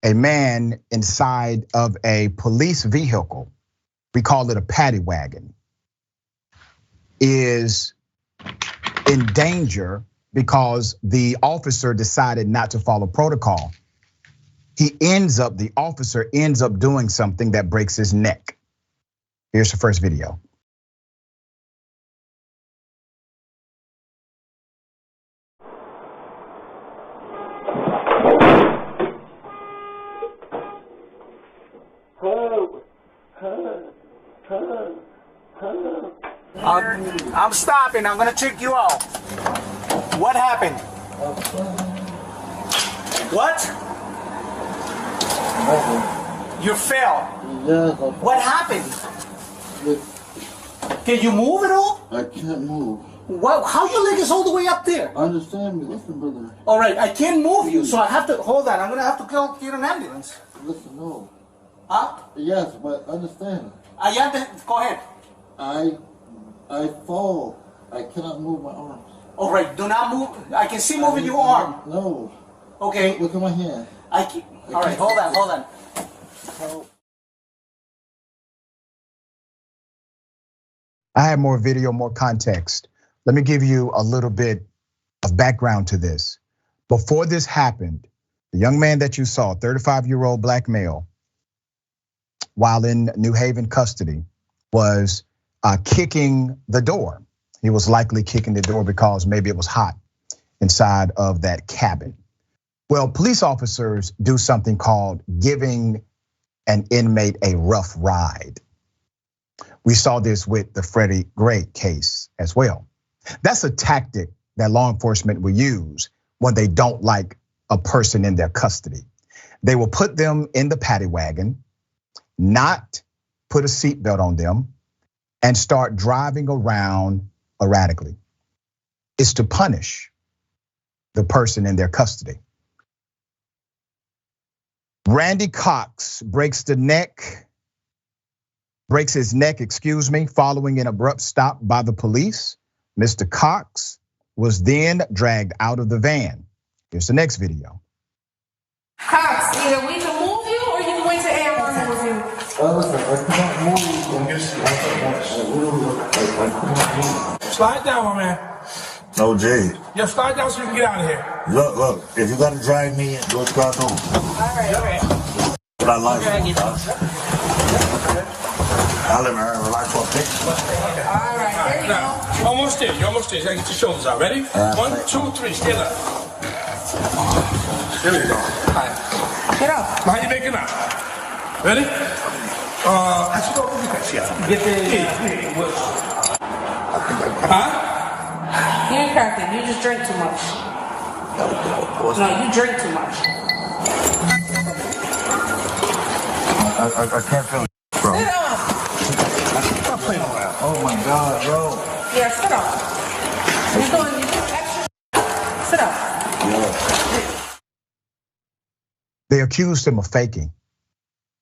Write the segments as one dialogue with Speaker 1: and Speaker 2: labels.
Speaker 1: a man inside of a police vehicle, we call it a paddy wagon, is in danger because the officer decided not to follow protocol. The officer ends up doing something that breaks his neck. Here's the first video.
Speaker 2: I'm stopping. I'm gonna check you out. What happened? What? You fell.
Speaker 3: Yes.
Speaker 2: What happened? Can you move at all?
Speaker 3: I can't move.
Speaker 2: What? How your leg is all the way up there?
Speaker 3: Understand me. Listen, brother.
Speaker 2: All right, I can't move you, so I have to hold on. I'm gonna have to go get an ambulance.
Speaker 3: Listen, no.
Speaker 2: Huh?
Speaker 3: Yes, but understand.
Speaker 2: Go ahead.
Speaker 3: I fall. I cannot move my arms.
Speaker 2: All right, do not move. I can see moving your arm.
Speaker 3: No.
Speaker 2: Okay.
Speaker 3: Look at my hand.
Speaker 2: All right, hold on.
Speaker 1: I have more video, more context. Let me give you a little bit of background to this. Before this happened, the young man that you saw, 35-year-old black male, while in New Haven custody, was kicking the door. He was likely kicking the door because maybe it was hot inside of that cabin. Well, police officers do something called giving an inmate a rough ride. We saw this with the Freddie Gray case as well. That's a tactic that law enforcement will use when they don't like a person in their custody. They will put them in the paddy wagon, not put a seatbelt on them, and start driving around erratically. It's to punish the person in their custody. Randy Cox breaks his neck, following an abrupt stop by the police. Mr. Cox was then dragged out of the van. Here's the next video.
Speaker 4: Cox, either we can move you or you can wait till AR move you.
Speaker 3: Listen, I cannot move.
Speaker 5: Slide down, my man.
Speaker 6: No, Jay.
Speaker 5: Yeah, slide down so you can get out of here.
Speaker 6: Look, if you gotta drag me, do what you gotta do.
Speaker 4: All right.
Speaker 6: But I like it. I live in relax for a bit.
Speaker 4: All right, there you go.
Speaker 5: Almost there, you're almost there. You gotta get your shoulders out. Ready? 1, 2, 3, stand up. There we go. All right.
Speaker 4: Get up.
Speaker 5: How you making out? Ready? Actually, go get that shit. Get the. Huh?
Speaker 4: You ain't cracking. You just drink too much. No, you drink too much.
Speaker 6: I can't feel it, bro.
Speaker 4: Sit up.
Speaker 6: Stop playing around. Oh my God, bro.
Speaker 4: Yeah, sit up. You're doing extra. Sit up.
Speaker 1: They accused him of faking.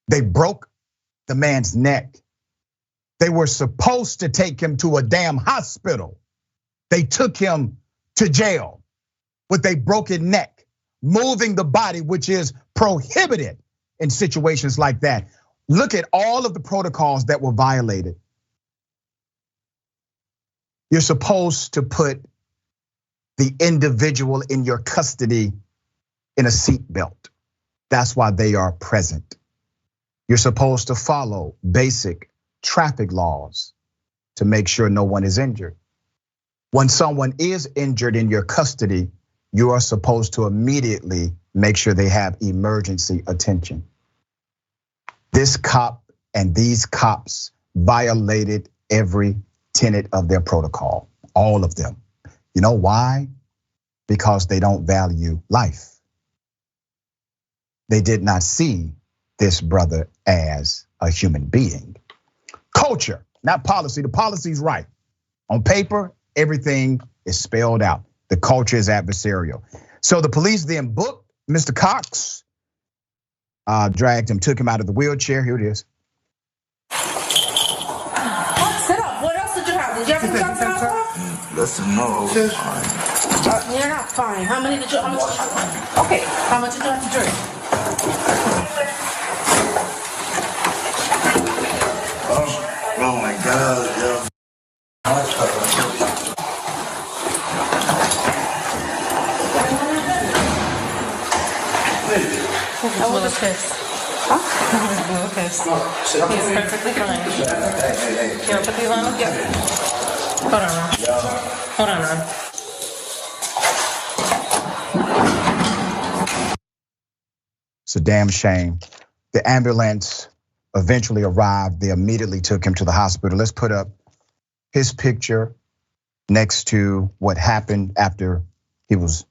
Speaker 1: They broke the man's neck. They were supposed to take him to a damn hospital. They took him to jail with a broken neck, moving the body, which is prohibited in situations like that. Look at all of the protocols that were violated. You're supposed to put the individual in your custody in a seatbelt. That's why they are present. You're supposed to follow basic traffic laws to make sure no one is injured. When someone is injured in your custody, you are supposed to immediately make sure they have emergency attention. This cop and these cops violated every tenet of their protocol, all of them. You know why? Because they don't value life. They did not see this brother as a human being. Culture, not policy. The policy's right. On paper, everything is spelled out. The culture is adversarial. So the police then booked Mr. Cox, dragged him, took him out of the wheelchair. Here it is.
Speaker 4: Sit up. What else did you have? Did you have any drugs and alcohol?
Speaker 6: Listen, no, it's fine.
Speaker 4: You're not fine. How much did you? Okay. How much did you have to drink? He's a little pissed. Huh? He's a little pissed. He's perfectly fine. You want to put these on? Yep. Hold on, Ron. Hold on, Ron.
Speaker 1: It's a damn shame. The ambulance eventually arrived. They immediately took him to the hospital. Let's put up his picture next to what happened after he was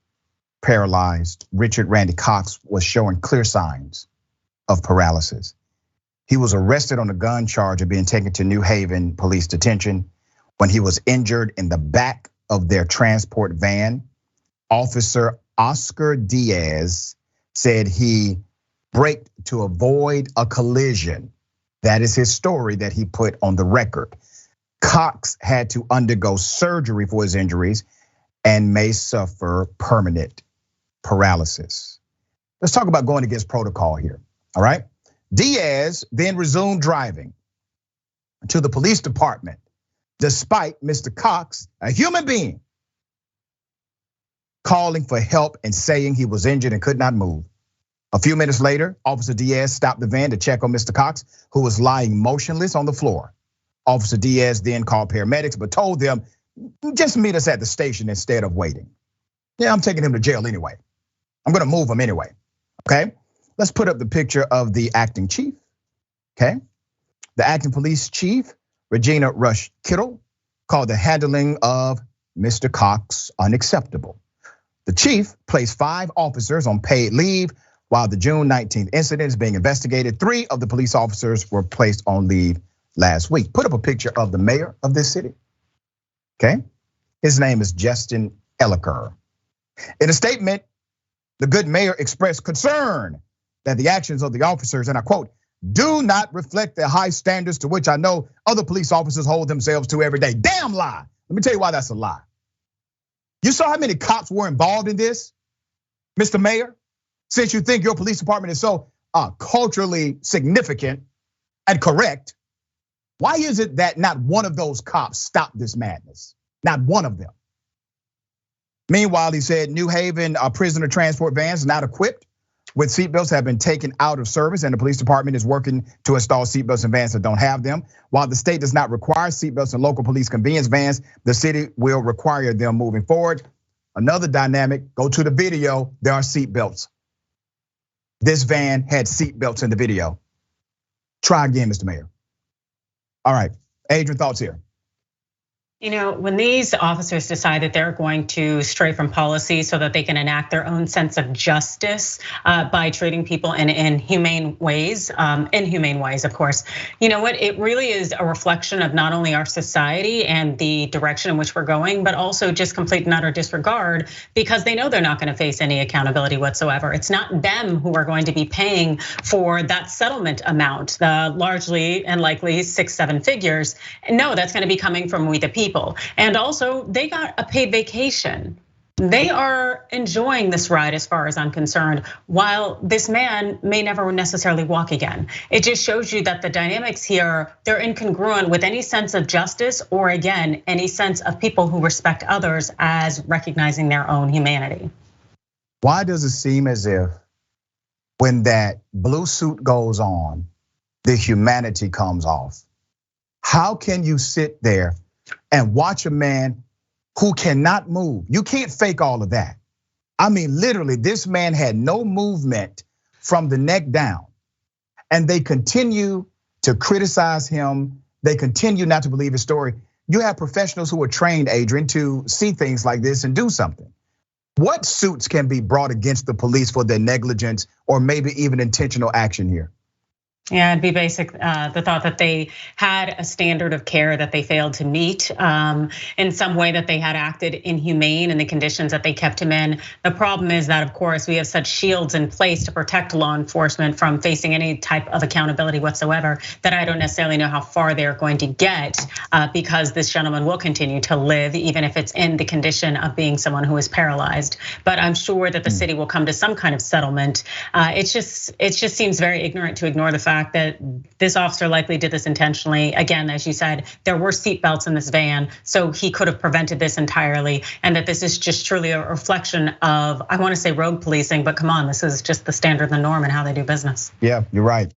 Speaker 1: paralyzed. Richard Randy Cox was showing clear signs of paralysis. He was arrested on a gun charge of being taken to New Haven police detention when he was injured in the back of their transport van. Officer Oscar Diaz said he braked to avoid a collision. That is his story that he put on the record. Cox had to undergo surgery for his injuries and may suffer permanent paralysis. Let's talk about going against protocol here, all right? Diaz then resumed driving to the police department, despite Mr. Cox, a human being, calling for help and saying he was injured and could not move. A few minutes later, Officer Diaz stopped the van to check on Mr. Cox, who was lying motionless on the floor. Officer Diaz then called paramedics, but told them, just meet us at the station instead of waiting. Yeah, I'm taking him to jail anyway. I'm gonna move him anyway, okay? Let's put up the picture of the acting chief, okay? The acting police chief, Regina Rush Kittle, called the handling of Mr. Cox unacceptable. The chief placed 5 officers on paid leave while the June 19th incident is being investigated. 3 of the police officers were placed on leave last week. Put up a picture of the mayor of this city, okay? His name is Justin Elicker. In a statement, the good mayor expressed concern that the actions of the officers, and I quote, do not reflect the high standards to which I know other police officers hold themselves to every day. Damn lie. Let me tell you why that's a lie. You saw how many cops were involved in this, Mr. Mayor? Since you think your police department is so culturally significant and correct, why is it that not one of those cops stopped this madness? Not one of them. Meanwhile, he said New Haven prisoner transport vans not equipped with seatbelts have been taken out of service, and the police department is working to install seatbelts in vans that don't have them. While the state does not require seatbelts in local police convenience vans, the city will require them moving forward. Another dynamic, go to the video, there are seatbelts. This van had seatbelts in the video. Try again, Mr. Mayor. All right, Adrian, thoughts here.
Speaker 7: You know, when these officers decide that they're going to stray from policy so that they can enact their own sense of justice by treating people in inhumane ways, of course, you know what? It really is a reflection of not only our society and the direction in which we're going, but also just complete and utter disregard because they know they're not going to face any accountability whatsoever. It's not them who are going to be paying for that settlement amount, the largely and likely 6-7 figures. No, that's going to be coming from we the people. And also, they got a paid vacation. They are enjoying this ride as far as I'm concerned, while this man may never necessarily walk again. It just shows you that the dynamics here, they're incongruent with any sense of justice or again, any sense of people who respect others as recognizing their own humanity.
Speaker 1: Why does it seem as if when that blue suit goes on, the humanity comes off? How can you sit there and watch a man who cannot move? You can't fake all of that. I mean, literally, this man had no movement from the neck down. And they continue to criticize him. They continue not to believe his story. You have professionals who are trained, Adrian, to see things like this and do something. What suits can be brought against the police for their negligence or maybe even intentional action here?
Speaker 7: Yeah, it'd be basic, the thought that they had a standard of care that they failed to meet in some way, that they had acted inhumane in the conditions that they kept him in. The problem is that, of course, we have such shields in place to protect law enforcement from facing any type of accountability whatsoever that I don't necessarily know how far they're going to get because this gentleman will continue to live, even if it's in the condition of being someone who is paralyzed. But I'm sure that the city will come to some kind of settlement. It just seems very ignorant to ignore the fact fact that this officer likely did this intentionally. Again, as you said, there were seatbelts in this van, so he could have prevented this entirely. And that this is just truly a reflection of, I want to say rogue policing, but come on, this is just the standard, the norm, and how they do business.
Speaker 1: Yeah, you're right.